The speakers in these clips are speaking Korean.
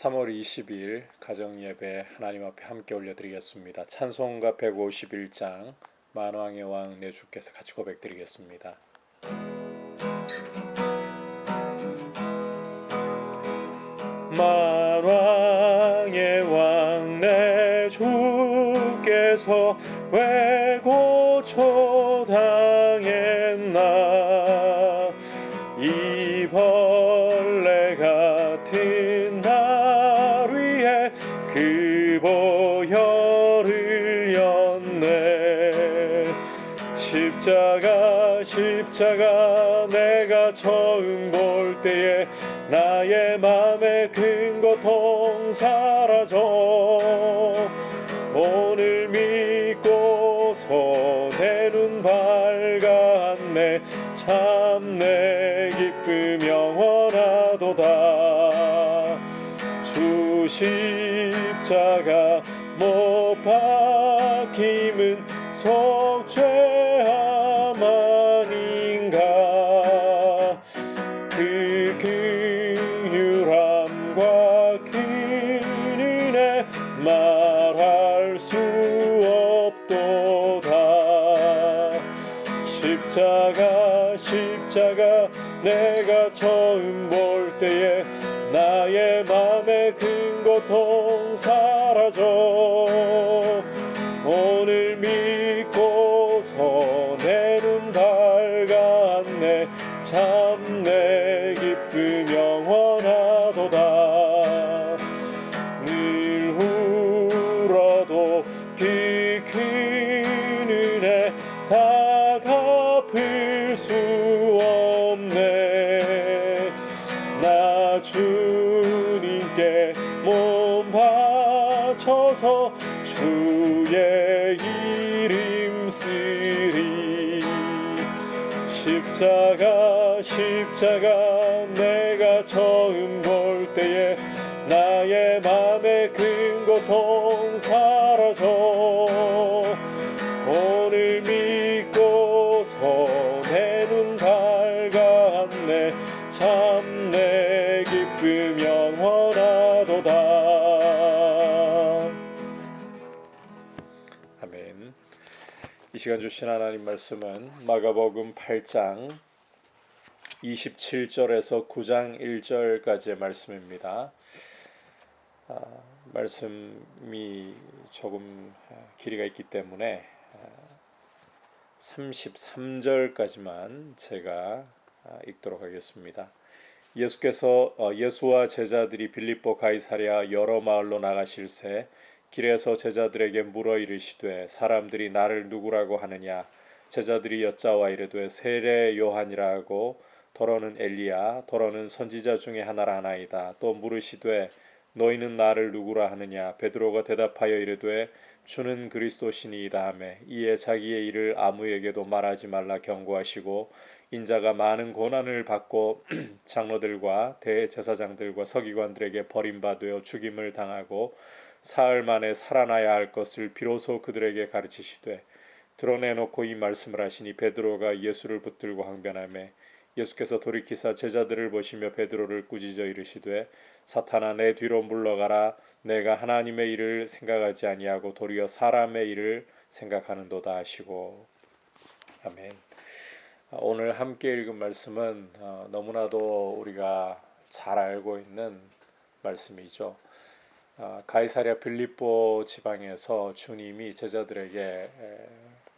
3월 20일 가정예배 하나님 앞에 함께 올려드리겠습니다. 찬송가 151장 만왕의 왕 내 주께서 같이 고백드리겠습니다. 만왕의 왕 내 주께서 왜 고초당했나. 이 벌레 같은 날 위해 그 보혈을 였네. 십자가 내가 처음 볼 때에 나의 맘의 큰 고통 사라져. 오늘 믿고서 내 눈 밝았네. 참 내 기쁨 영원하도다. 주 십자가 못 박힘은 속죄함 아닌가. 그 긍휼함과 큰 은혜 말할 수 없도다. 십자가 내가 처음 볼 때에 나의 맘의 큰 고통 사라져. 오늘 믿고서 내 눈 밝았네. 참 내 기쁨 영원하도다. 늘 울어도 그 큰 은혜 다 갚을 수 없네. 나 주님께 몸 바쳐서 주의 이름 쓰리. 십자가 내가 처음 볼 때에 나의 맘의 큰 고통 사라져. 오늘 믿고서 내 눈 밝았네. 참 내 기쁨 영원하도다. 아멘. 이 시간 주신 하나님 말씀은 마가복음 8장 27절에서 9장 1절까지의 말씀입니다. 말씀이 조금 길이가 있기 때문에 33절까지만 제가 읽도록 하겠습니다. 예수와 제자들이 빌립보 가이사랴 여러 마을로 나가실새 길에서 제자들에게 물어 이르시되 사람들이 나를 누구라고 하느냐. 제자들이 여짜와 이르되 세례 요한이라고, 더러는 엘리야, 더러는 선지자 중에 하나라 하나이다. 또 물으시되 너희는 나를 누구라 하느냐. 베드로가 대답하여 이르되 주는 그리스도시니이다 하매 이에 자기의 일을 아무에게도 말하지 말라 경고하시고 인자가 많은 고난을 받고 장로들과 대제사장들과 서기관들에게 버림받아 죽임을 당하고 사흘 만에 살아나야 할 것을 비로소 그들에게 가르치시되 드러내놓고 이 말씀을 하시니 베드로가 예수를 붙들고 항변하매 예수께서 돌이키사 제자들을 보시며 베드로를 꾸짖어 이르시되 사탄아 내 뒤로 물러가라. 내가 하나님의 일을 생각하지 아니하고 도리어 사람의 일을 생각하는도다 하시고. 아멘. 오늘 함께 읽은 말씀은 너무나도 우리가 잘 알고 있는 말씀이죠. 가이사랴 빌립보 지방에서 주님이 제자들에게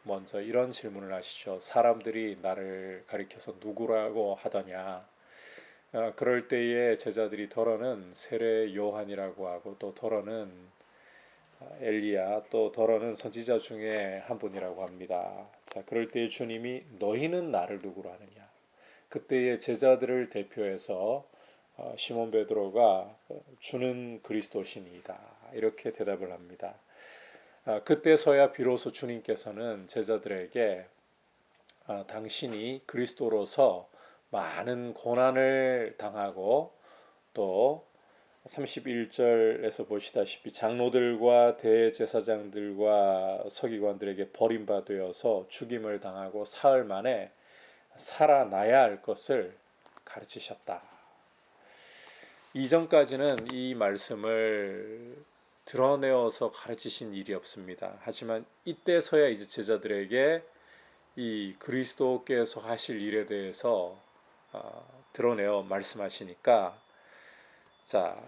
먼저 이런 질문을 하시죠. 사람들이 나를 가리켜서 누구라고 하더냐. 그럴 때에 제자들이 더러는 세례 요한이라고 하고 또 더러는 엘리야, 또 더러는 선지자 중에 한 분이라고 합니다. 자, 그럴 때에 주님이 너희는 나를 누구로 하느냐. 그때의 제자들을 대표해서 시몬 베드로가 주는 그리스도시니이다 이렇게 대답을 합니다. 그때서야 비로소 주님께서는 제자들에게 당신이 그리스도로서 많은 고난을 당하고 또 31절에서 보시다시피 장로들과 대제사장들과 서기관들에게 버림받아서 죽임을 당하고 사흘 만에 살아나야 할 것을 가르치셨다. 이전까지는 이 말씀을 드러내어서 가르치신 일이 없습니다. 하지만 이때서야 이제 제자들에게 이 그리스도께서 하실 일에 대해서 드러내어 말씀하시니까, 자,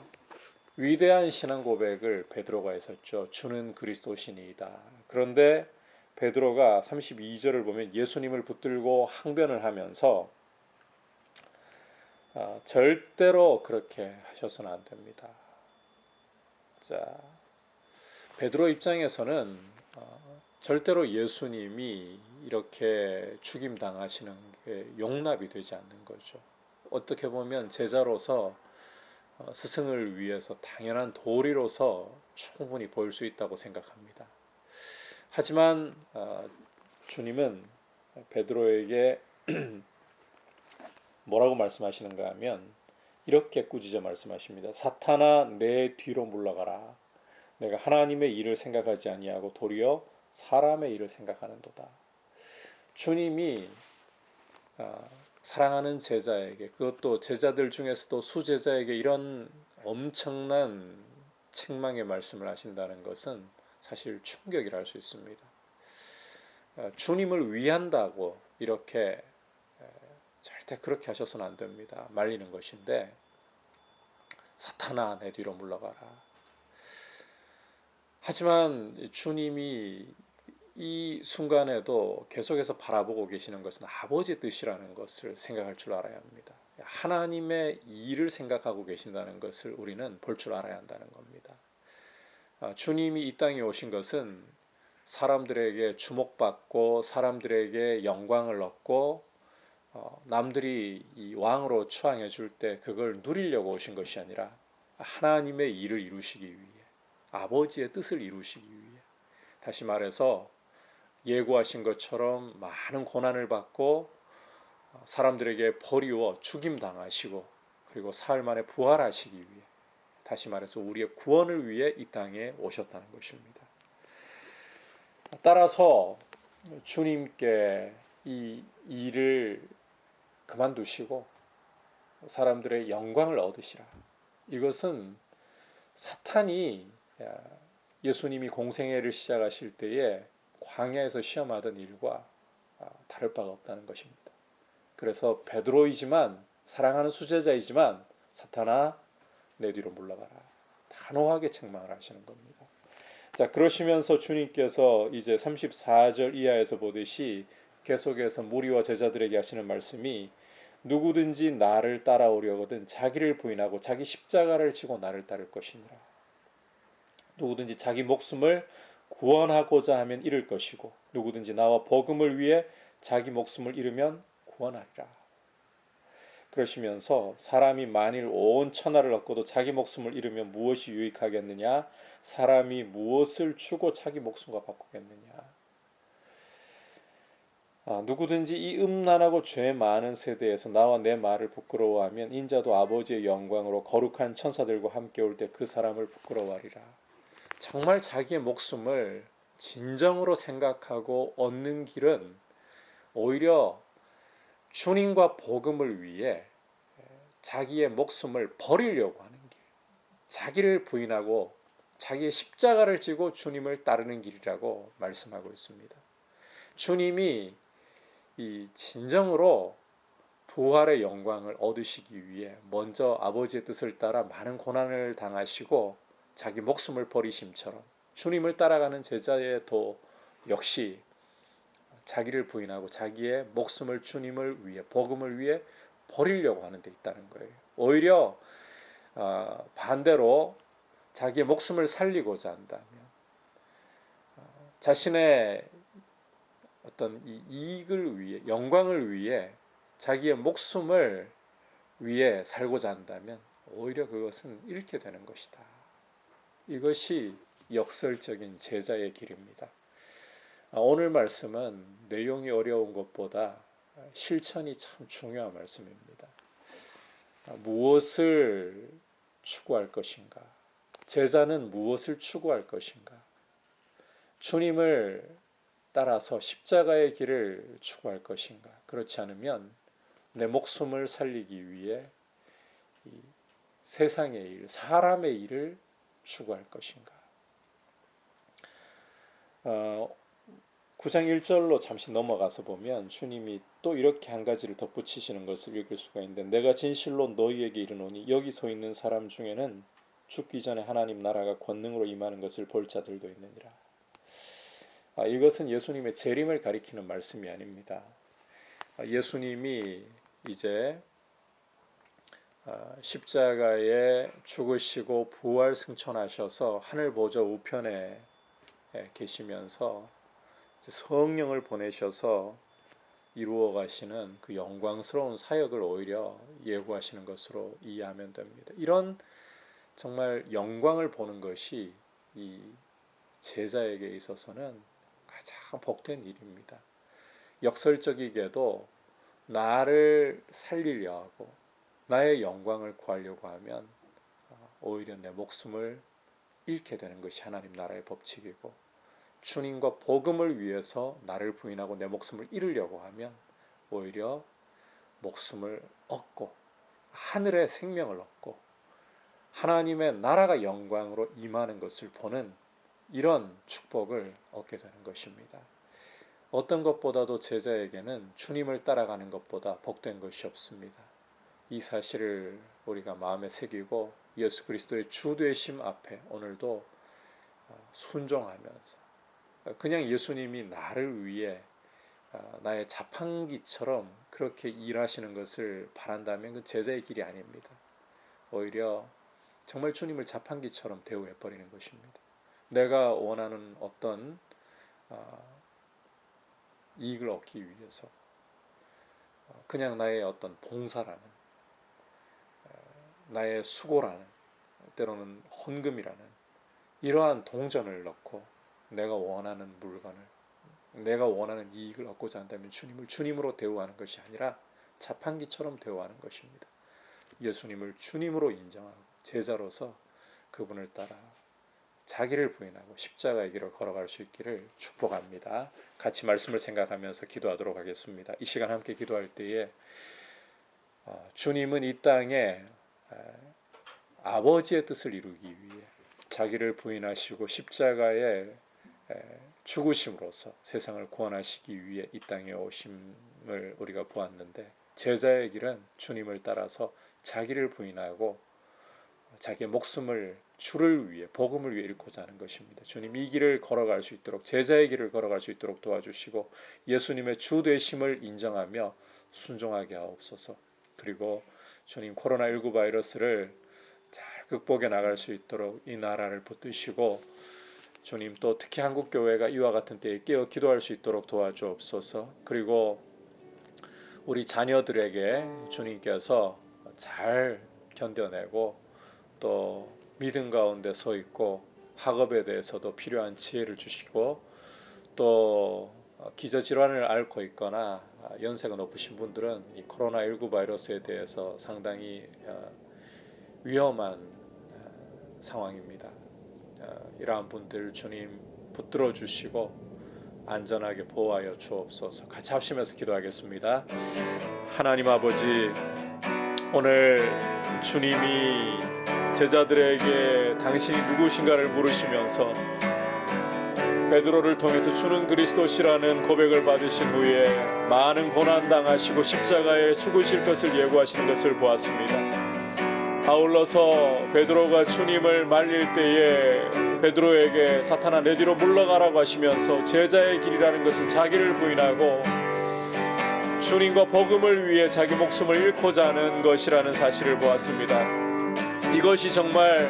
위대한 신앙 고백을 베드로가 했었죠. 주는 그리스도시니이다. 그런데 베드로가 32절을 보면 예수님을 붙들고 항변을 하면서 절대로 그렇게 하셔서는 안 됩니다. 자, 베드로 입장에서는 절대로 예수님이 이렇게 죽임 당하시는 게 용납이 되지 않는 거죠. 어떻게 보면 제자로서 스승을 위해서 당연한 도리로서 충분히 보일 수 있다고 생각합니다. 하지만 주님은 베드로에게 뭐라고 말씀하시는가 하면 이렇게 꾸짖어 말씀하십니다. 사탄아, 내 뒤로 물러가라. 내가 하나님의 일을 생각하지 아니하고 도리어 사람의 일을 생각하는도다. 주님이 사랑하는 제자에게, 그것도 제자들 중에서도 수제자에게 이런 엄청난 책망의 말씀을 하신다는 것은 사실 충격이라 할 수 있습니다. 주님을 위한다고 이렇게 절대 그렇게 하셔서는 안 됩니다. 말리는 것인데, 사탄아, 내 뒤로 물러가라. 하지만 주님이 이 순간에도 계속해서 바라보고 계시는 것은 아버지의 뜻이라는 것을 생각할 줄 알아야 합니다. 하나님의 일을 생각하고 계신다는 것을 우리는 볼 줄 알아야 한다는 겁니다. 주님이 이 땅에 오신 것은 사람들에게 주목받고 사람들에게 영광을 얻고 남들이 이 왕으로 추앙해 줄 때 그걸 누리려고 오신 것이 아니라 하나님의 일을 이루시기 위해, 아버지의 뜻을 이루시기 위해, 다시 말해서 예고하신 것처럼 많은 고난을 받고 사람들에게 버리워 죽임당하시고 그리고 사흘 만에 부활하시기 위해, 다시 말해서 우리의 구원을 위해 이 땅에 오셨다는 것입니다. 따라서 주님께 이 일을 그만두시고 사람들의 영광을 얻으시라. 이것은 사탄이 예수님이 공생애를 시작하실 때에 광야에서 시험하던 일과 다를 바가 없다는 것입니다. 그래서 베드로이지만, 사랑하는 수제자이지만 사탄아, 내 뒤로 물러가라. 단호하게 책망을 하시는 겁니다. 자, 그러시면서 주님께서 이제 34절 이하에서 보듯이 계속해서 무리와 제자들에게 하시는 말씀이, 누구든지 나를 따라오려거든 자기를 부인하고 자기 십자가를 지고 나를 따를 것이니라. 누구든지 자기 목숨을 구원하고자 하면 잃을 것이고 누구든지 나와 복음을 위해 자기 목숨을 잃으면 구원하리라. 그러시면서 사람이 만일 온 천하를 얻고도 자기 목숨을 잃으면 무엇이 유익하겠느냐? 사람이 무엇을 주고 자기 목숨과 바꾸겠느냐? 누구든지 이 음란하고 죄 많은 세대에서 나와 내 말을 부끄러워하면 인자도 아버지의 영광으로 거룩한 천사들과 함께 올 때 그 사람을 부끄러워하리라. 정말 자기의 목숨을 진정으로 생각하고 얻는 길은 오히려 주님과 복음을 위해 자기의 목숨을 버리려고 하는 길, 자기를 부인하고 자기의 십자가를 지고 주님을 따르는 길이라고 말씀하고 있습니다. 주님이 이 진정으로 부활의 영광을 얻으시기 위해 먼저 아버지의 뜻을 따라 많은 고난을 당하시고 자기 목숨을 버리심처럼 주님을 따라가는 제자의도 역시 자기를 부인하고 자기의 목숨을 주님을 위해, 복음을 위해 버리려고 하는 데 있다는 거예요. 오히려 반대로 자기의 목숨을 살리고자 한다면, 자신의 어떤 이익을 위해, 영광을 위해 자기의 목숨을 위해 살고자 한다면 오히려 그것은 잃게 되는 것이다. 이것이 역설적인 제자의 길입니다. 오늘 말씀은 내용이 어려운 것보다 실천이 참 중요한 말씀입니다. 무엇을 추구할 것인가? 제자는 무엇을 추구할 것인가? 주님을 따라서 십자가의 길을 추구할 것인가? 그렇지 않으면 내 목숨을 살리기 위해 세상의 일, 사람의 일을 추구할 것인가? 9장 1절로 잠시 넘어가서 보면 주님이 또 이렇게 한 가지를 덧붙이시는 것을 읽을 수가 있는데, 내가 진실로 너희에게 이르노니 여기 서 있는 사람 중에는 죽기 전에 하나님 나라가 권능으로 임하는 것을 볼 자들도 있느니라. 이것은 예수님의 재림을 가리키는 말씀이 아닙니다. 예수님이 이제 십자가에 죽으시고 부활 승천하셔서 하늘 보좌 우편에 계시면서 성령을 보내셔서 이루어 가시는 그 영광스러운 사역을 오히려 예고하시는 것으로 이해하면 됩니다. 이런 정말 영광을 보는 것이 이 제자에게 있어서는 가장 복된 일입니다. 역설적이게도 나를 살리려 하고 나의 영광을 구하려고 하면 오히려 내 목숨을 잃게 되는 것이 하나님 나라의 법칙이고, 주님과 복음을 위해서 나를 부인하고 내 목숨을 잃으려고 하면 오히려 목숨을 얻고 하늘의 생명을 얻고 하나님의 나라가 영광으로 임하는 것을 보는 이런 축복을 얻게 되는 것입니다. 어떤 것보다도 제자에게는 주님을 따라가는 것보다 복된 것이 없습니다. 이 사실을 우리가 마음에 새기고 예수 그리스도의 주 되심 앞에 오늘도 순종하면서, 그냥 예수님이 나를 위해 나의 자판기처럼 그렇게 일하시는 것을 바란다면 그 제자의 길이 아닙니다. 오히려 정말 주님을 자판기처럼 대우해버리는 것입니다. 내가 원하는 어떤 이익을 얻기 위해서 그냥 나의 어떤 봉사라는, 나의 수고라는, 때로는 헌금이라는 이러한 동전을 넣고 내가 원하는 물건을, 내가 원하는 이익을 얻고자 한다면 주님을 주님으로 대우하는 것이 아니라 자판기처럼 대우하는 것입니다. 예수님을 주님으로 인정하고 제자로서 그분을 따라 자기를 부인하고 십자가의 길을 걸어갈 수 있기를 축복합니다. 같이 말씀을 생각하면서 기도하도록 하겠습니다. 이 시간 함께 기도할 때에 주님은 이 땅에 아버지의 뜻을 이루기 위해 자기를 부인하시고 십자가에 죽으심으로써 세상을 구원하시기 위해 이 땅에 오심을 우리가 보았는데, 제자의 길은 주님을 따라서 자기를 부인하고 자기의 목숨을 주를 위해, 복음을 위해 잃고자 하는 것입니다. 주님, 이 길을 걸어갈 수 있도록, 제자의 길을 걸어갈 수 있도록 도와주시고 예수님의 주 되심을 인정하며 순종하게 하옵소서. 그리고 주님, 코로나19 바이러스를 잘 극복해 나갈 수 있도록 이 나라를 붙드시고, 주님, 또 특히 한국교회가 이와 같은 때에 깨어 기도할 수 있도록 도와주옵소서. 그리고 우리 자녀들에게 주님께서 잘 견뎌내고 또 믿음 가운데 서 있고 학업에 대해서도 필요한 지혜를 주시고, 또 기저질환을 앓고 있거나 연세가 높으신 분들은 이 코로나19 바이러스에 대해서 상당히 위험한 상황입니다. 이러한 분들 주님 붙들어 주시고 안전하게 보호하여 주옵소서. 같이 합심해서 기도하겠습니다. 하나님 아버지, 오늘 주님이 제자들에게 당신이 누구신가를 물으시면서 베드로를 통해서 주는 그리스도시라는 고백을 받으신 후에 많은 고난 당하시고 십자가에 죽으실 것을 예고하시는 것을 보았습니다. 아울러서 베드로가 주님을 말릴 때에 베드로에게 사탄아 내 뒤로 물러가라고 하시면서 제자의 길이라는 것은 자기를 부인하고 주님과 복음을 위해 자기 목숨을 잃고자 하는 것이라는 사실을 보았습니다. 이것이 정말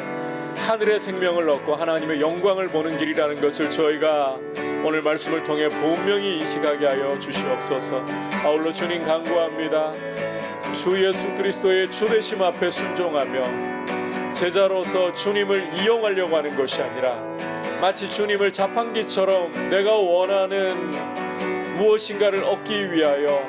하늘의 생명을 얻고 하나님의 영광을 보는 길이라는 것을 저희가 오늘 말씀을 통해 분명히 인식하게 하여 주시옵소서. 아울러 주님 간구합니다. 주 예수 그리스도의 주 되심 앞에 순종하며 제자로서 주님을 이용하려고 하는 것이 아니라 마치 주님을 자판기처럼 내가 원하는 무엇인가를 얻기 위하여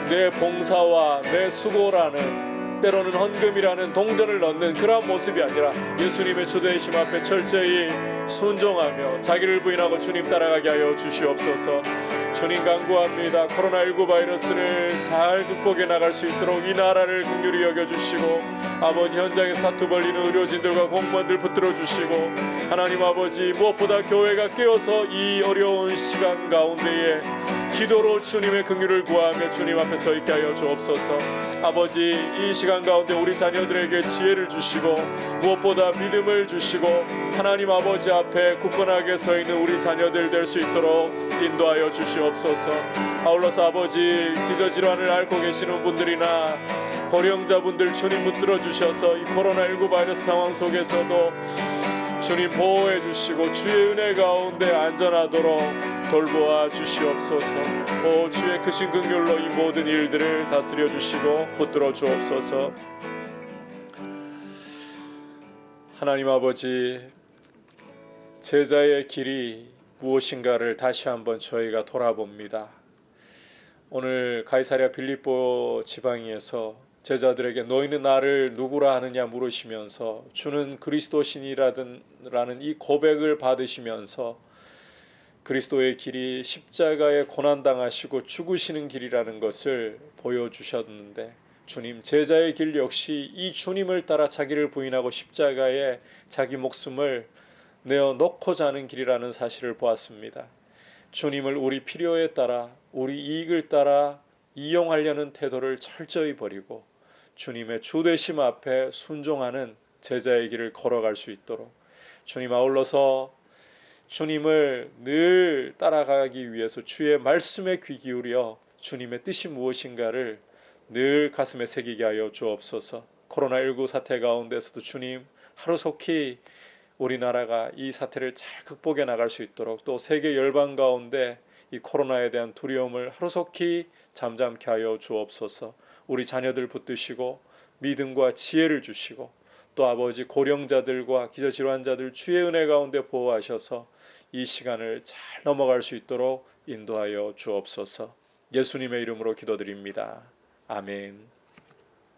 내 봉사와 내 수고라는, 때로는 헌금이라는 동전을 넣는 그러한 모습이 아니라 예수님의 주 되심 앞에 철저히 순종하며 자기를 부인하고 주님 따라가게 하여 주시옵소서. 주님 간구합니다. 코로나19 바이러스를 잘 극복해 나갈 수 있도록 이 나라를 긍휼히 여겨주시고 아버지 현장에 사투 벌리는 의료진들과 공무원들 붙들어 주시고 하나님 아버지 무엇보다 교회가 깨어서 이 어려운 시간 가운데에 기도로 주님의 긍휼을 구하며 주님 앞에 서 있게 하여 주옵소서. 아버지 이 시간 가운데 우리 자녀들에게 지혜를 주시고 무엇보다 믿음을 주시고 하나님 아버지 앞에 굳건하게 서 있는 우리 자녀들 될 수 있도록 인도하여 주시옵소서. 아울러서 아버지 기저질환을 앓고 계시는 분들이나 고령자분들 주님 붙들어 주셔서 이 코로나19 바이러스 상황 속에서도 주님 보호해 주시고 주의 은혜 가운데 안전하도록 돌보아 주시옵소서. 오 주의 크신 긍휼로 이 모든 일들을 다스려 주시고 붙들어 주옵소서. 하나님 아버지 제자의 길이 무엇인가를 다시 한번 저희가 돌아봅니다. 오늘 가이사랴 빌립보 지방에서 제자들에게 너희는 나를 누구라 하느냐 물으시면서 주는 그리스도신이라는 이 고백을 받으시면서 그리스도의 길이 십자가에 고난당하시고 죽으시는 길이라는 것을 보여주셨는데 주님 제자의 길 역시 이 주님을 따라 자기를 부인하고 십자가에 자기 목숨을 내어놓고자 하는 길이라는 사실을 보았습니다. 주님을 우리 필요에 따라 우리 이익을 따라 이용하려는 태도를 철저히 버리고 주님의 주되심 앞에 순종하는 제자의 길을 걸어갈 수 있도록 주님 아울러서 주님을 늘 따라가기 위해서 주의 말씀에 귀 기울여 주님의 뜻이 무엇인가를 늘 가슴에 새기게 하여 주옵소서. 코로나19 사태 가운데서도 주님 하루속히 우리나라가 이 사태를 잘 극복해 나갈 수 있도록 또 세계 열방 가운데 이 코로나에 대한 두려움을 하루속히 잠잠케 하여 주옵소서. 우리 자녀들 붙드시고 믿음과 지혜를 주시고 또 아버지 고령자들과 기저질환자들 주의 은혜 가운데 보호하셔서 이 시간을 잘 넘어갈 수 있도록 인도하여 주옵소서. 예수님의 이름으로 기도드립니다. 아멘.